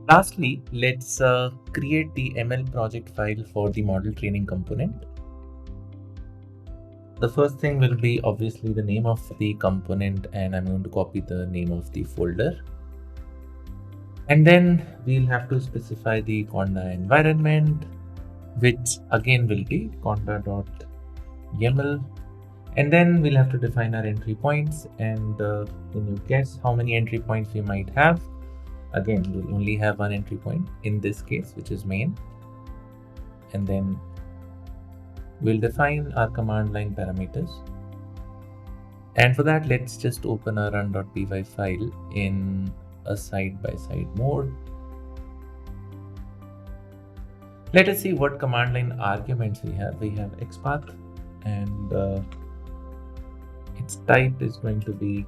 Lastly, let's create the ML project file for the model training component. The first thing will be obviously the name of the component, and I'm going to copy the name of the folder. And then we'll have to specify the Conda environment, which again will be conda.yaml. And then we'll have to define our entry points. And can you guess how many entry points we might have? Again, we'll only have one entry point in this case, which is main. And then we'll define our command line parameters. And for that, let's just open our run.py file in a side-by-side mode. Let us see what command line arguments we have. We have xpath, and its type is going to be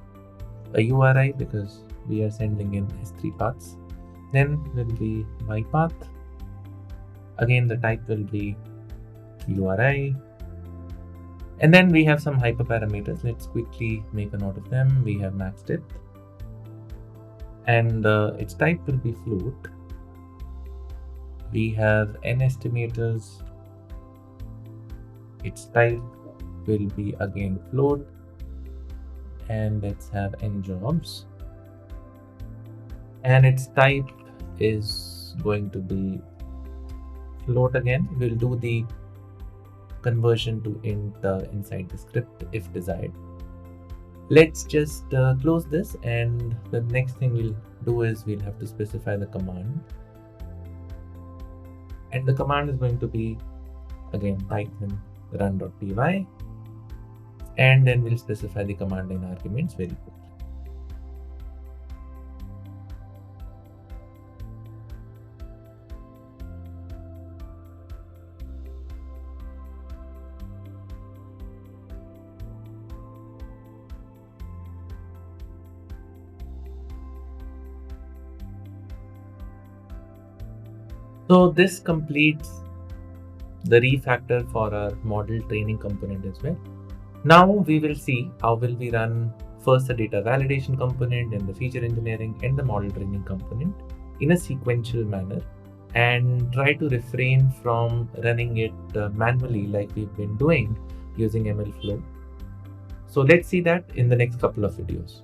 a URI because we are sending in S3 paths. Then will be ypath. Again, the type will be URI. And then we have some hyperparameters. Let's quickly make a note of them. We have max depth, and its type will be float. We have n estimators. Its type will be again float, and let's have n jobs, and its type is going to be float again. We'll do the conversion to int inside the script if desired. Let's just close this, and the next thing we'll do is we'll have to specify the command, and the command is going to be again python run.py, and then we'll specify the command line arguments very quickly. So this completes the refactor for our model training component as well. Now we will see how will we run first the data validation component, and the feature engineering, and the model training component in a sequential manner, and try to refrain from running it manually like we've been doing using MLflow. So let's see that in the next couple of videos.